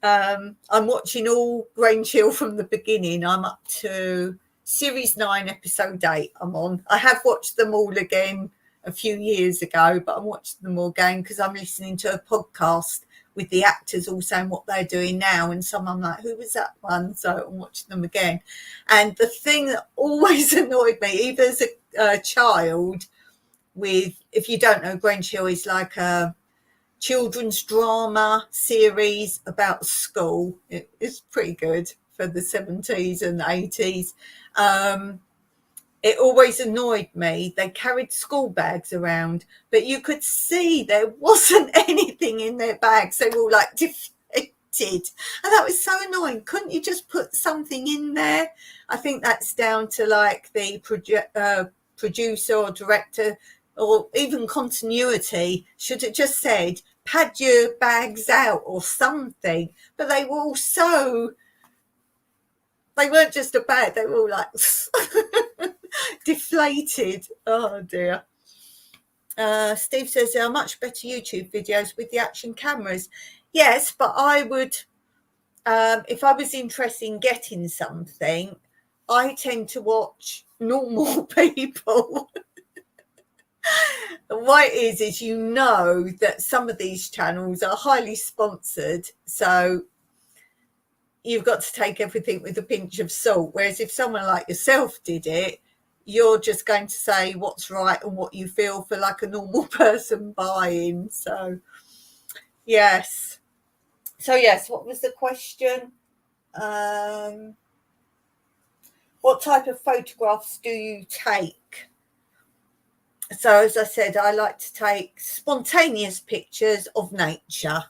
I'm watching all Grange Hill from the beginning. I'm up to Series 9, Episode 8 I'm on. I have watched them all again a few years ago, but I'm watching them all again because I'm listening to a podcast with the actors all saying what they're doing now. And some I'm like, who was that one? So I'm watching them again. And the thing that always annoyed me, even as a child, if you don't know, Grange Hill is like a children's drama series about school. It's pretty good for the 70s and 80s. It always annoyed me. They carried school bags around, but you could see there wasn't anything in their bags. They were all like deflated. And that was so annoying. Couldn't you just put something in there? I think that's down to like the producer or director or even continuity should have just said, pad your bags out or something. But they were all they weren't just a bag, they were all like deflated. Oh dear. Steve says there are much better YouTube videos with the action cameras. Yes, but I would, if I was interested in getting something, I tend to watch normal people. What it is you know that some of these channels are highly sponsored, so you've got to take everything with a pinch of salt. Whereas if someone like yourself did it, you're just going to say what's right and what you feel for like a normal person buying. So yes. What was the question? What type of photographs do you take? So as I said, I like to take spontaneous pictures of nature.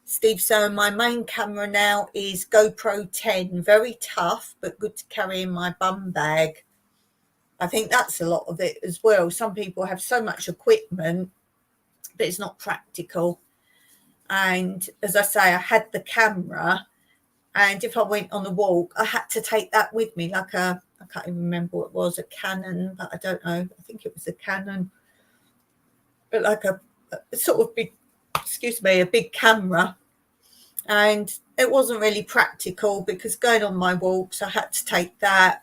Steve, so my main camera now is GoPro 10, very tough, but good to carry in my bum bag. I think that's a lot of it as well. Some people have so much equipment, but it's not practical. And as I say, I had the camera, and if I went on a walk, I had to take that with me, like I can't even remember what it was, a Canon, but I don't know. I think it was a Canon, but like a sort of big, a big camera. And it wasn't really practical because going on my walks, I had to take that.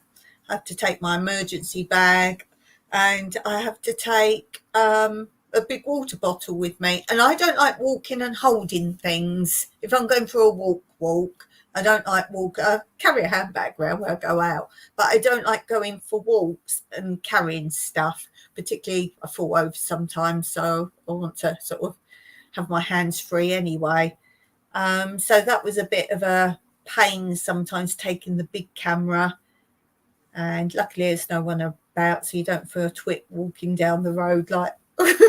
I have to take my emergency bag, and I have to take a big water bottle with me. And I don't like walking and holding things. If I'm going for a walk, I don't like carry a handbag around where I go out, but I don't like going for walks and carrying stuff. Particularly, I fall over sometimes, so I want to sort of have my hands free anyway. So that was a bit of a pain sometimes taking the big camera, and luckily there's no one about, so you don't feel a twit walking down the road like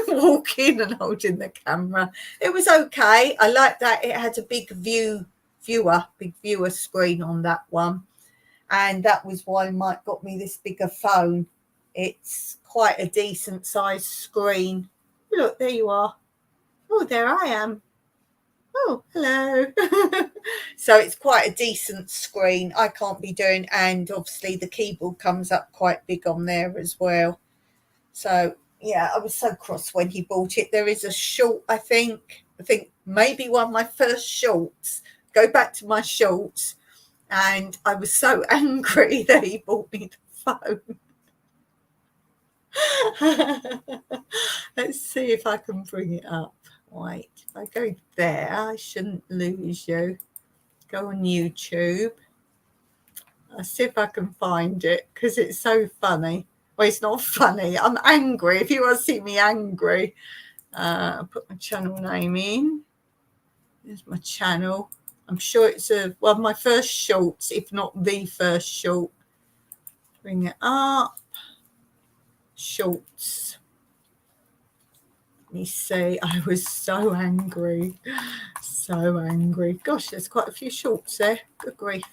walking and holding the camera. It was okay. I liked that it had a big viewer screen on that one, and that was why Mike got me this bigger phone. It's quite a decent sized screen. Look, there you are. Oh, there I am. Oh, hello. So it's quite a decent screen. I can't be doing, and obviously the keyboard comes up quite big on there as well. So yeah, I was so cross when he bought it. There is a short, I think maybe one of my first shorts. Go back to my shorts, and I was so angry that he bought me the phone. Let's see if I can bring it up. Wait, if I go there, I shouldn't lose you. Go on YouTube. I'll see if I can find it because it's so funny. Well, it's not funny. I'm angry. If you want to see me angry, I'll put my channel name in. There's my channel. I'm sure it's one of my first shorts, if not the first short. Bring it up. Shorts. Let me see. I was so angry. So angry. Gosh, there's quite a few shorts there. Good grief.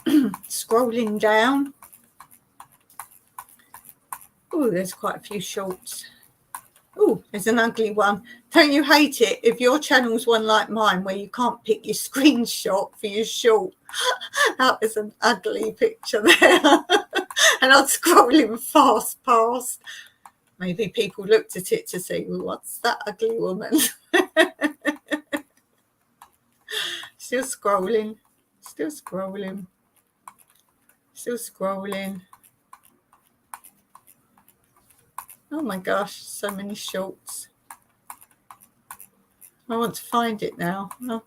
Scrolling down. Oh, there's quite a few shorts. Oh, there's an ugly one. Don't you hate it if your channel's one like mine where you can't pick your screenshot for your short? That was an ugly picture there. And I'm scrolling fast past. Maybe people looked at it to see, well, what's that ugly woman? Still scrolling. Still scrolling. Still scrolling. Oh my gosh, so many shorts. I want to find it now. Oh,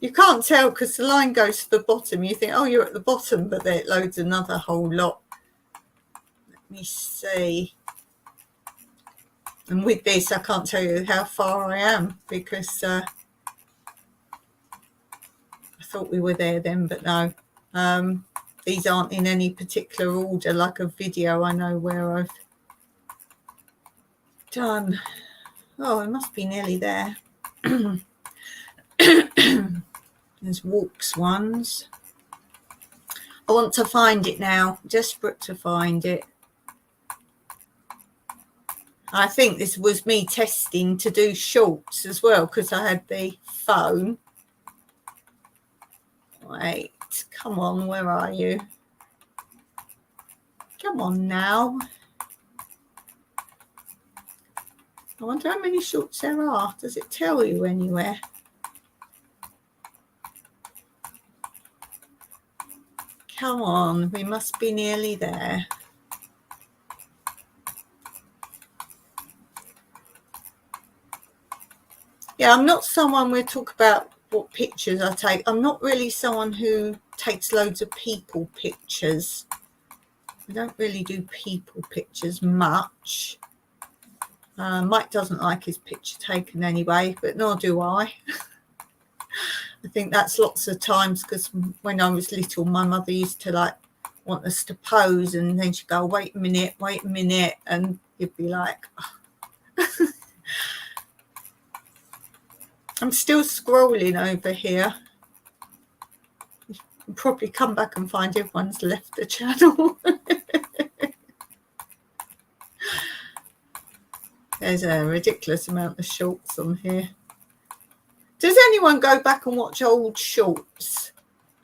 you can't tell because the line goes to the bottom. You think, oh, you're at the bottom, but then it loads another whole lot. Let me see. And with this, I can't tell you how far I am because I thought we were there then, but no. These aren't in any particular order, like a video I know where I've done. Oh, it must be nearly there. There's walks ones. I want to find it now. Desperate to find it. I think this was me testing to do shorts as well because I had the phone. Wait, come on, where are you? Come on now. I wonder how many shorts there are. Does it tell you anywhere? Come on, we must be nearly there. Yeah, I'm not someone we'll talk about what pictures I take. I'm not really someone who takes loads of people pictures. I don't really do people pictures much. Mike doesn't like his picture taken anyway, but nor do I. I think that's lots of times because when I was little, my mother used to like want us to pose and then she'd go, wait a minute, and you'd be like, oh. I'm still scrolling over here. I'll probably come back and find everyone's left the channel. There's a ridiculous amount of shorts on here. Does anyone go back and watch old shorts?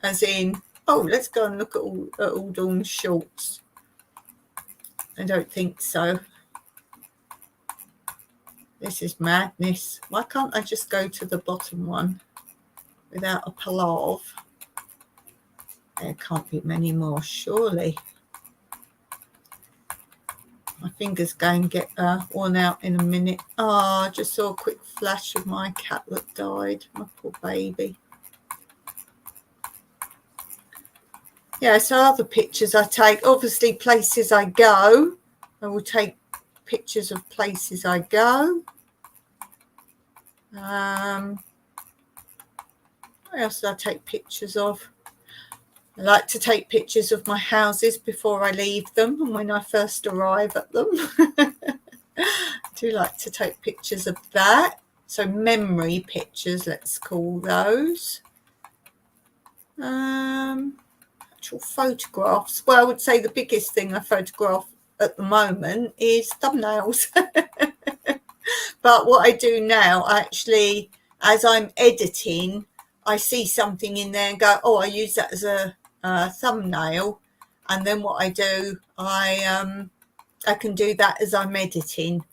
As in, oh, let's go and look at all Dawn's shorts. I don't think so. This is madness. Why can't I just go to the bottom one without a palav? There can't be many more, surely. My finger's going to get worn out in a minute. Oh, I just saw a quick flash of my cat that died. My poor baby. Yeah, so other pictures I take. Obviously, places I go. I will take pictures of places I go. What else do I take pictures of? I like to take pictures of my houses before I leave them and when I first arrive at them. I do like to take pictures of that. So memory pictures, let's call those. Actual photographs. Well, I would say the biggest thing I photograph at the moment is thumbnails. But what I do now, actually, as I'm editing, I see something in there and go, oh, I use that as a thumbnail. And then what I do, I can do that as I'm editing.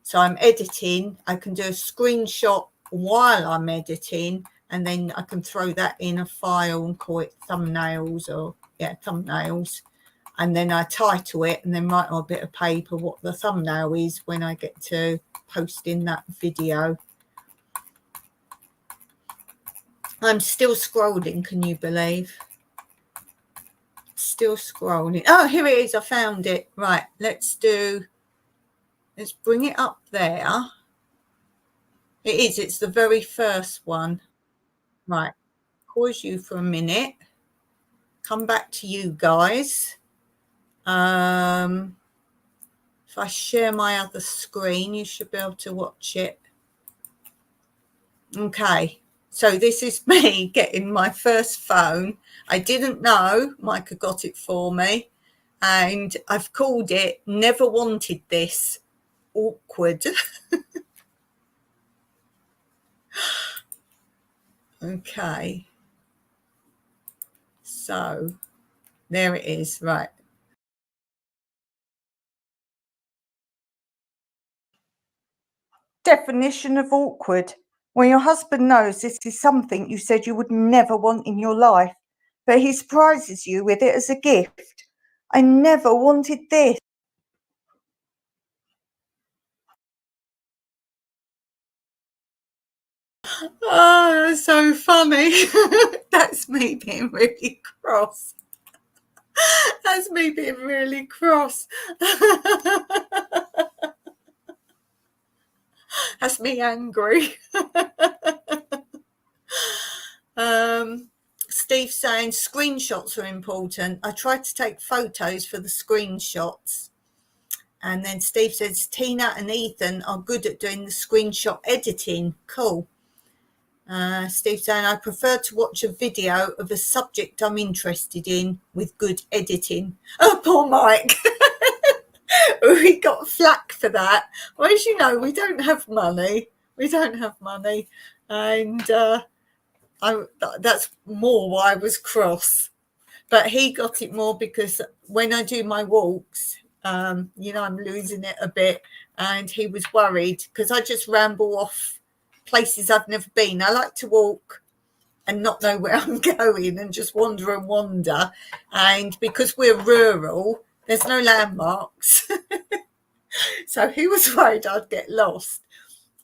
So I'm editing, I can do a screenshot while I'm editing, and then I can throw that in a file and call it thumbnails or, yeah, thumbnails. And then I title it and then write on a bit of paper what the thumbnail is when I get to posting that video. I'm still scrolling, can you believe? Still scrolling. Oh, here it is. I found it. Right, let's bring it up there. It is. It's the very first one. Right, pause you for a minute. Come back to you guys. If I share my other screen, you should be able to watch it. Okay, So this is me getting my first phone. I didn't know Micah got it for me, and I've called it Never Wanted This. Awkward. Okay. So there it is. Right. Definition of awkward. When your husband knows this is something you said you would never want in your life, but he surprises you with it as a gift. I never wanted this. Oh, that's so funny. That's me being really cross. That's me being really cross. That's me angry. Steve saying screenshots are important. I tried to take photos for the screenshots. And then Steve says Tina and Ethan are good at doing the screenshot editing. Cool. Steve saying I prefer to watch a video of a subject I'm interested in with good editing. Oh, poor Mike. We got flack for that. Well, as you know, we don't have money. And that's more why I was cross. But he got it more because when I do my walks, I'm losing it a bit. And he was worried because I just ramble off places I've never been. I like to walk and not know where I'm going and just wander and wander. And because we're rural, there's no landmarks. So he was worried I'd get lost.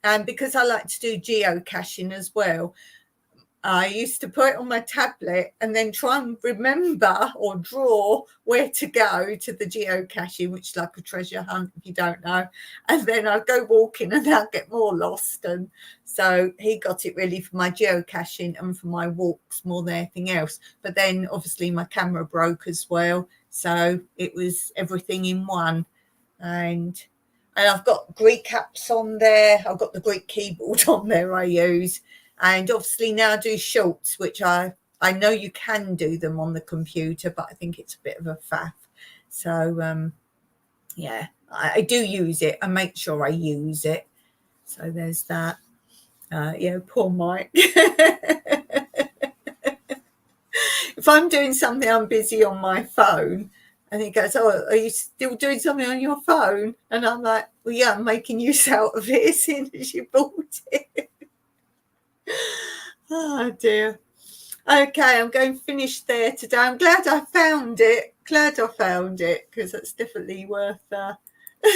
And because I like to do geocaching as well, I used to put it on my tablet and then try and remember or draw where to go to the geocaching, which is like a treasure hunt if you don't know. And then I'd go walking and I'd get more lost. And so he got it really for my geocaching and for my walks more than anything else. But then obviously my camera broke as well. So it was everything in one. And I've got Greek apps on there. I've got the Greek keyboard on there I use. And obviously now I do shorts, which I know you can do them on the computer, but I think it's a bit of a faff. So, yeah, I do use it. I make sure I use it. So there's that. Yeah, poor Mike. If I'm doing something, I'm busy on my phone. And he goes, oh, are you still doing something on your phone? And I'm like, well, yeah, I'm making use out of it as soon as you bought it. Oh, dear. Okay, I'm going to finish there today. I'm glad I found it. Because that's definitely worth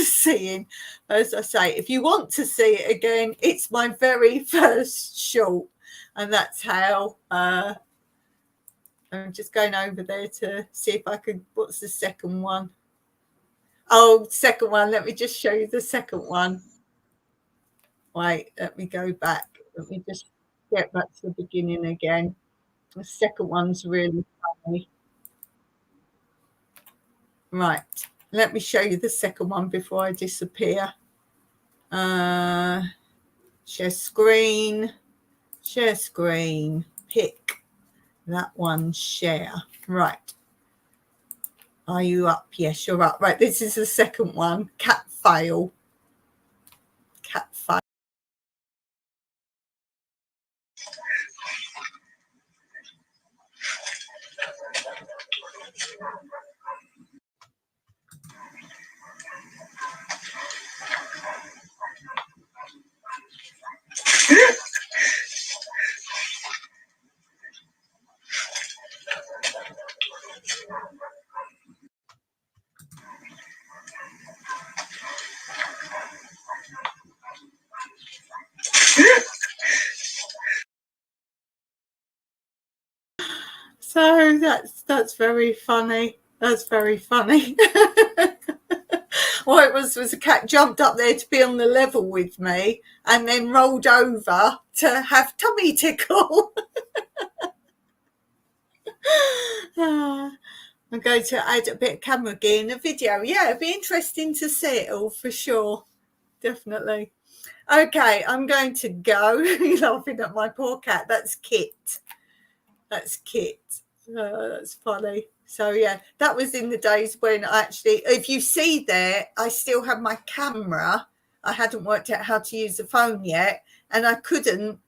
seeing. As I say, if you want to see it again, it's my very first short. And that's how I'm just going over there to see if I can. What's the second one? Oh, second one. Let me just show you the second one. Wait, let me go back. Let me just get back to the beginning again. The second one's really funny. Right. Let me show you the second one before I disappear. Share screen. Pick that one, share. Right. Are you up? Yes, you're up. Right, this is the second one. Cat fail. So that's very funny. That's very funny. All it was a cat jumped up there to be on the level with me and then rolled over to have tummy tickle. I'm going to add a bit of camera gear in the video. Yeah, it'd be interesting to see it all for sure. definitely. Okay, I'm going to go. You're laughing at my poor cat. That's Kit. That's Kit. That's funny. So yeah, that was in the days when I actually, if you see there, I still have my camera. I hadn't worked out how to use the phone yet, and I couldn't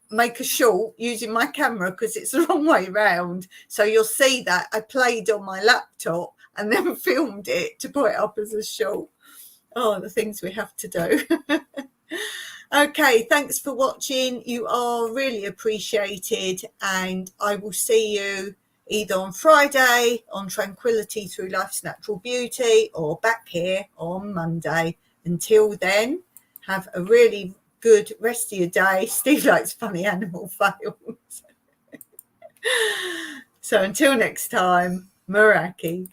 make a short using my camera because it's the wrong way round. So you'll see that I played on my laptop and then filmed it to put it up as a short. Oh, the things we have to do. Okay, thanks for watching. You are really appreciated, and I will see you either on Friday on Tranquility Through Life's Natural Beauty or back here on Monday. Until then, have a really good rest of your day. Steve likes funny animal fails. So until next time, Meraki.